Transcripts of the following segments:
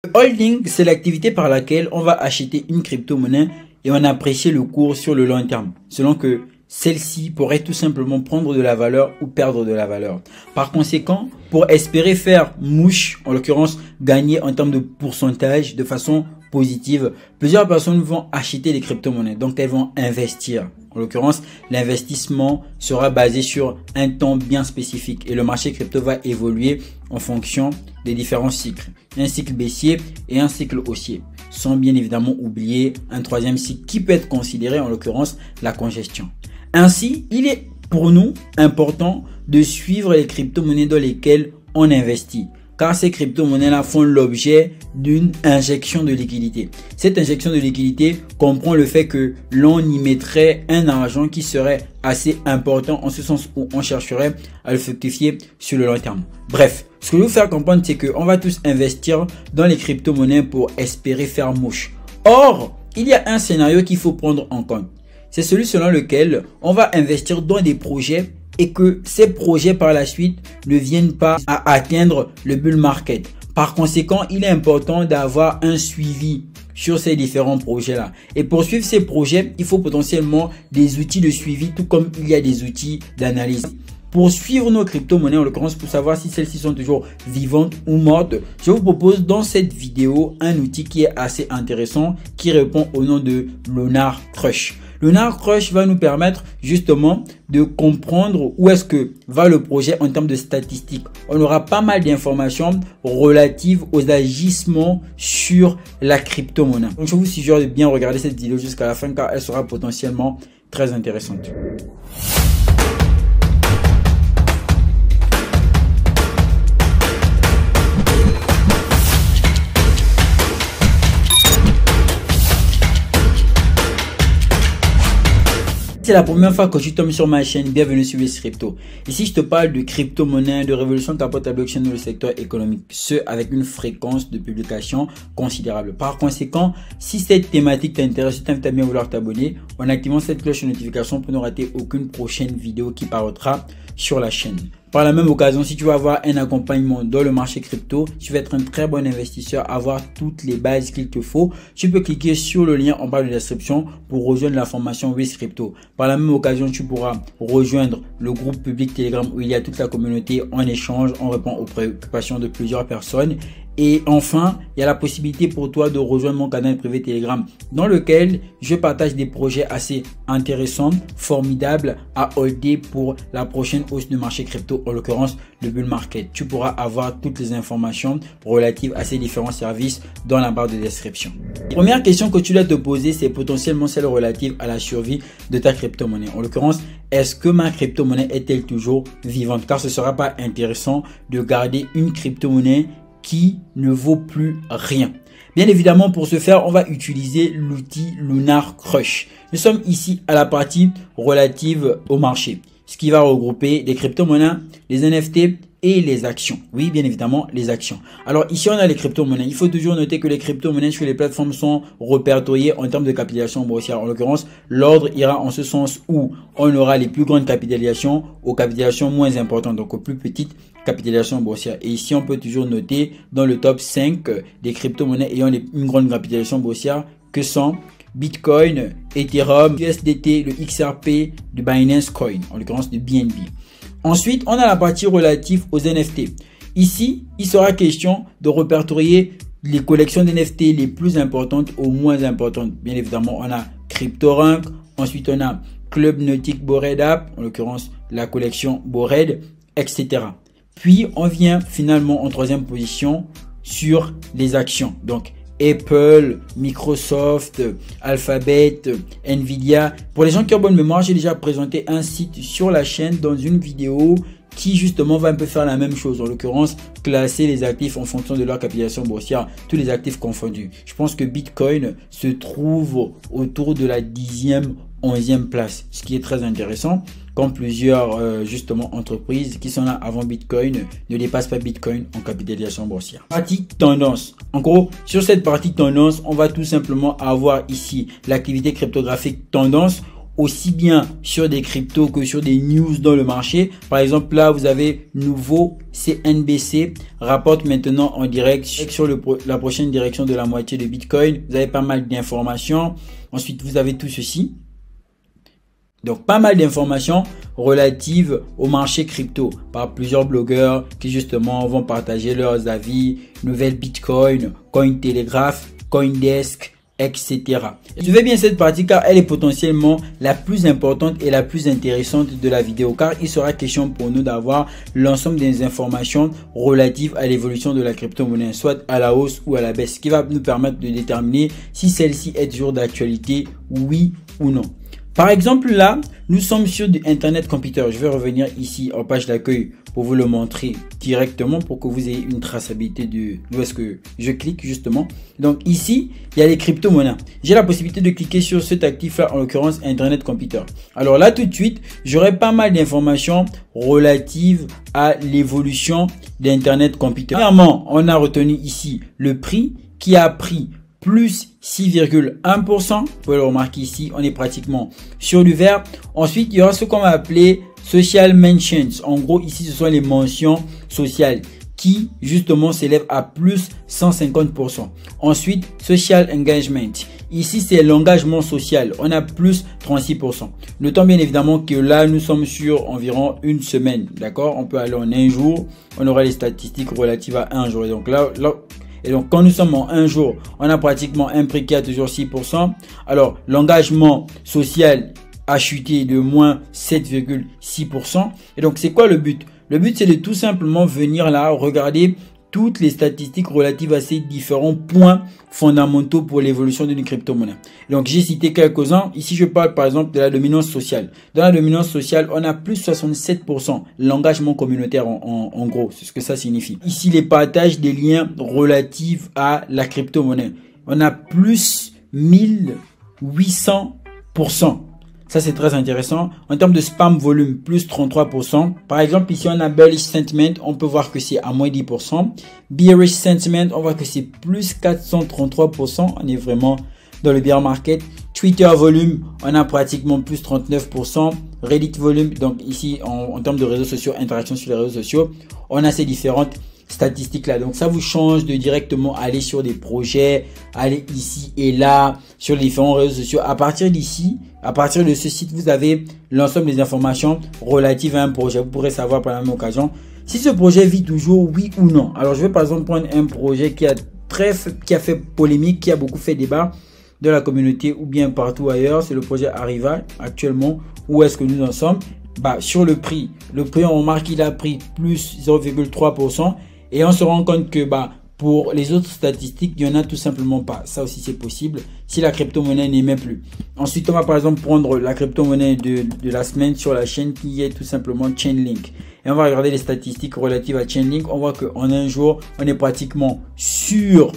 Le holding, c'est l'activité par laquelle on va acheter une crypto-monnaie et on apprécie le cours sur le long terme, selon que celle-ci pourrait tout simplement prendre de la valeur ou perdre de la valeur. Par conséquent, pour espérer faire mouche, en l'occurrence gagner en termes de pourcentage de façon positive, plusieurs personnes vont acheter des crypto-monnaies, donc elles vont investir. En l'occurrence, l'investissement sera basé sur un temps bien spécifique et le marché crypto va évoluer en fonction des différents cycles. Un cycle baissier et un cycle haussier, sans bien évidemment oublier un troisième cycle qui peut être considéré en l'occurrence la congestion. Ainsi, il est pour nous important de suivre les crypto-monnaies dans lesquelles on investit, car ces crypto-monnaies-là font l'objet d'une injection de liquidité. Cette injection de liquidité comprend le fait que l'on y mettrait un argent qui serait assez important en ce sens où on chercherait à le fructifier sur le long terme. Bref, ce que je veux vous faire comprendre, c'est qu'on va tous investir dans les crypto-monnaies pour espérer faire mouche. Or, il y a un scénario qu'il faut prendre en compte. C'est celui selon lequel on va investir dans des projets et que ces projets par la suite ne viennent pas à atteindre le bull market. Par conséquent, il est important d'avoir un suivi sur ces différents projets-là. Et pour suivre ces projets, il faut potentiellement des outils de suivi, tout comme il y a des outils d'analyse. Pour suivre nos crypto-monnaies, en l'occurrence pour savoir si celles-ci sont toujours vivantes ou mortes, je vous propose dans cette vidéo un outil qui est assez intéressant, qui répond au nom de Lunar Crush. Lunar Crush va nous permettre justement de comprendre où est-ce que va le projet en termes de statistiques. On aura pas mal d'informations relatives aux agissements sur la crypto-monnaie. Donc je vous suggère de bien regarder cette vidéo jusqu'à la fin car elle sera potentiellement très intéressante. C'est la première fois que tu tombes sur ma chaîne, bienvenue sur WizCrypto. Ici, je te parle de crypto-monnaie, de révolution qu'apporte la blockchain dans le secteur économique, ce avec une fréquence de publication considérable. Par conséquent, si cette thématique t'intéresse, je t'invite à bien vouloir t'abonner en activant cette cloche de notification pour ne rater aucune prochaine vidéo qui paraîtra sur la chaîne. Par la même occasion, si tu veux avoir un accompagnement dans le marché crypto, tu veux être un très bon investisseur, avoir toutes les bases qu'il te faut, tu peux cliquer sur le lien en bas de la description pour rejoindre la formation WizCrypto. Par la même occasion, tu pourras rejoindre le groupe public Telegram où il y a toute la communauté en échange, on répond aux préoccupations de plusieurs personnes. Et enfin, il y a la possibilité pour toi de rejoindre mon canal privé Telegram dans lequel je partage des projets assez intéressants, formidables à holder pour la prochaine hausse du marché crypto, en l'occurrence le bull market. Tu pourras avoir toutes les informations relatives à ces différents services dans la barre de description. La première question que tu dois te poser, c'est potentiellement celle relative à la survie de ta crypto-monnaie. En l'occurrence, est-ce que ma crypto-monnaie est-elle toujours vivante? Car ce ne sera pas intéressant de garder une crypto-monnaie qui ne vaut plus rien. Bien évidemment, pour ce faire, on va utiliser l'outil Lunar Crush. Nous sommes ici à la partie relative au marché, ce qui va regrouper les crypto-monnaies, les NFT et les actions. Oui, bien évidemment, les actions. Alors ici, on a les crypto-monnaies. Il faut toujours noter que les crypto-monnaies sur les plateformes sont répertoriées en termes de capitalisation boursière. En l'occurrence, l'ordre ira en ce sens où on aura les plus grandes capitalisations aux capitalisations moins importantes, donc aux plus petites capitalisation boursière. Et ici, on peut toujours noter dans le top 5 des crypto-monnaies ayant une grande capitalisation boursière que sont Bitcoin, Ethereum, USDT, le XRP, du Binance Coin, en l'occurrence du BNB. Ensuite, on a la partie relative aux NFT. Ici, il sera question de répertorier les collections d'NFT les plus importantes aux moins importantes. Bien évidemment, on a CryptoRank, ensuite on a Club Nautique Bored App, en l'occurrence la collection Bored, etc. Puis, on vient finalement en troisième position sur les actions. Donc, Apple, Microsoft, Alphabet, Nvidia. Pour les gens qui ont bonne mémoire, j'ai déjà présenté un site sur la chaîne dans une vidéo qui justement va un peu faire la même chose. En l'occurrence, classer les actifs en fonction de leur capitalisation boursière, tous les actifs confondus. Je pense que Bitcoin se trouve autour de la 10e, 11e place, ce qui est très intéressant. Comme plusieurs justement entreprises qui sont là avant Bitcoin ne dépassent pas Bitcoin en capitalisation boursière. Partie tendance. En gros, sur cette partie tendance, on va tout simplement avoir ici l'activité cryptographique tendance aussi bien sur des cryptos que sur des news dans le marché. Par exemple, là, vous avez nouveau CNBC rapporte maintenant en direct sur la prochaine direction de la moitié de Bitcoin. Vous avez pas mal d'informations. Ensuite, vous avez tout ceci. Donc, pas mal d'informations relatives au marché crypto par plusieurs blogueurs qui justement vont partager leurs avis, nouvelles Bitcoin, Cointelegraph, Coindesk, etc. Suivez bien cette partie car elle est potentiellement la plus importante et la plus intéressante de la vidéo, car il sera question pour nous d'avoir l'ensemble des informations relatives à l'évolution de la crypto-monnaie, soit à la hausse ou à la baisse, ce qui va nous permettre de déterminer si celle-ci est toujours d'actualité, oui ou non. Par exemple, là, nous sommes sur du Internet Computer. Je vais revenir ici en page d'accueil pour vous le montrer directement pour que vous ayez une traçabilité de où est-ce que je clique justement. Donc ici, il y a les crypto-monnaies. J'ai la possibilité de cliquer sur cet actif-là, en l'occurrence Internet Computer. Alors là, tout de suite, j'aurai pas mal d'informations relatives à l'évolution d'Internet Computer. Premièrement, on a retenu ici le prix qui a pris plus 6,1%. Vous pouvez le remarquer ici, on est pratiquement sur du vert. Ensuite, il y aura ce qu'on va appeler Social Mentions. En gros, ici, ce sont les mentions sociales qui, justement, s'élèvent à plus 150%. Ensuite, Social Engagement. Ici, c'est l'engagement social. On a plus 36%. Notons bien évidemment que là, nous sommes sur environ une semaine. D'accord? On peut aller en un jour. On aura les statistiques relatives à un jour. Et donc là, et donc, quand nous sommes en un jour, on a pratiquement un prix qui a toujours 6%. Alors, l'engagement social a chuté de moins 7,6%. Et donc, c'est quoi le but? Le but, c'est de tout simplement venir là, regarder toutes les statistiques relatives à ces différents points fondamentaux pour l'évolution d'une crypto-monnaie. Donc, j'ai cité quelques-uns. Ici, je parle par exemple de la dominance sociale. Dans la dominance sociale, on a plus 67%. L'engagement communautaire, en gros, c'est ce que ça signifie. Ici, les partages des liens relatifs à la crypto-monnaie. On a plus 1800%. Ça, c'est très intéressant. En termes de spam volume, plus 33%. Par exemple, ici, on a bearish sentiment. On peut voir que c'est à moins 10%. Bearish sentiment, on voit que c'est plus 433%. On est vraiment dans le bear market. Twitter volume, on a pratiquement plus 39%. Reddit volume, donc ici, en termes de réseaux sociaux, interaction sur les réseaux sociaux, on a ces différentes statistiques là. Donc ça vous change de directement aller sur des projets, aller ici et là sur les différents réseaux sociaux. À partir d'ici, à partir de ce site, vous avez l'ensemble des informations relatives à un projet. Vous pourrez savoir par la même occasion si ce projet vit toujours, oui ou non. Alors je vais par exemple prendre un projet qui a fait polémique, qui a beaucoup fait débat de la communauté ou bien partout ailleurs. C'est le projet Arriva. Actuellement, où est-ce que nous en sommes? Sur le prix, on remarque qu'il a pris plus 0,3%. Et on se rend compte que pour les autres statistiques, il n'y en a tout simplement pas. Ça aussi, c'est possible si la crypto-monnaie n'émet plus. Ensuite, on va par exemple prendre la crypto-monnaie de la semaine sur la chaîne qui est tout simplement Chainlink. Et on va regarder les statistiques relatives à Chainlink. On voit qu'en un jour, on est pratiquement sur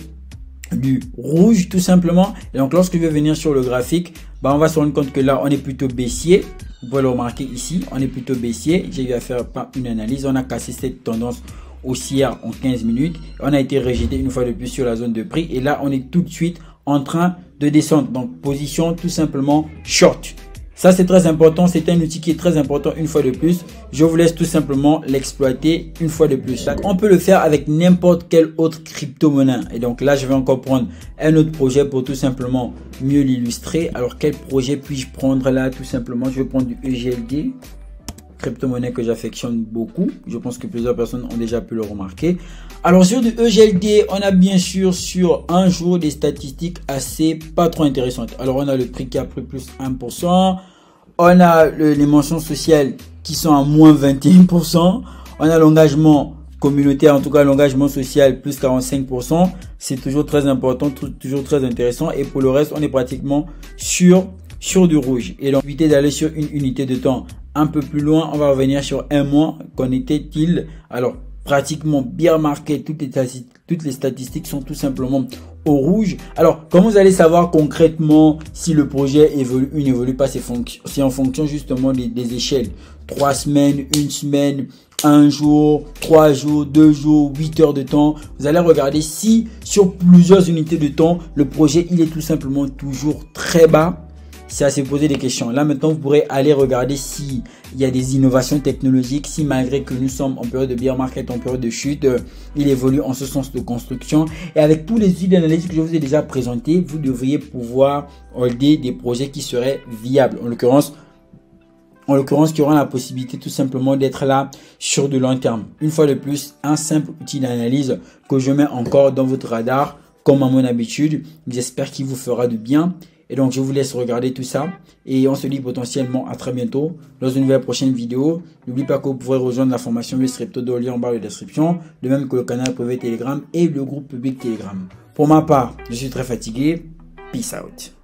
du rouge tout simplement. Et donc, lorsque je vais venir sur le graphique, on va se rendre compte que là, on est plutôt baissier. Vous pouvez le remarquer ici, on est plutôt baissier. J'ai eu à faire une analyse. On a cassé cette tendance haussière en 15 minutes. On a été rejeté une fois de plus sur la zone de prix. Et là, on est tout de suite en train de descendre. Donc, position tout simplement short. Ça, c'est très important. C'est un outil qui est très important une fois de plus. Je vous laisse tout simplement l'exploiter une fois de plus. On peut le faire avec n'importe quelle autre crypto-monnaie. Et donc là, je vais encore prendre un autre projet pour tout simplement mieux l'illustrer. Alors, quel projet puis-je prendre là? Tout simplement, je vais prendre du EGLD. Crypto-monnaie que j'affectionne beaucoup. Je pense que plusieurs personnes ont déjà pu le remarquer. Alors sur du EGLD, on a bien sûr sur un jour des statistiques assez pas trop intéressantes. Alors on a le prix qui a pris plus 1%. On a les mentions sociales qui sont à moins 21%. On a l'engagement communautaire, en tout cas l'engagement social plus 45%. C'est toujours très important, toujours très intéressant. Et pour le reste, on est pratiquement sur du rouge. Et donc, évitez d'aller sur une unité de temps un peu plus loin. On va revenir sur un mois. Qu'en était-il? Alors, pratiquement bear market, toutes les statistiques sont tout simplement au rouge. Alors, comment vous allez savoir concrètement si le projet évolue ou n'évolue pas? C'est en fonction justement des échelles. 3 semaines, 1 semaine, 1 jour, 3 jours, 2 jours, 8 heures de temps. Vous allez regarder si sur plusieurs unités de temps, le projet il est tout simplement toujours très bas. c'est à se poser des questions. Là maintenant, vous pourrez aller regarder s'il y a des innovations technologiques, si malgré que nous sommes en période de bear market, en période de chute, il évolue en ce sens de construction. Et avec tous les outils d'analyse que je vous ai déjà présentés, vous devriez pouvoir holder des projets qui seraient viables. En l'occurrence, qui aura la possibilité tout simplement d'être là sur de long terme. Une fois de plus, un simple outil d'analyse que je mets encore dans votre radar, comme à mon habitude. J'espère qu'il vous fera du bien. Et donc, je vous laisse regarder tout ça. Et on se dit potentiellement à très bientôt dans une nouvelle prochaine vidéo. N'oubliez pas que vous pourrez rejoindre la formation Crypto dans le lien en barre de description. De même que le canal privé Telegram et le groupe public Telegram. Pour ma part, je suis très fatigué. Peace out.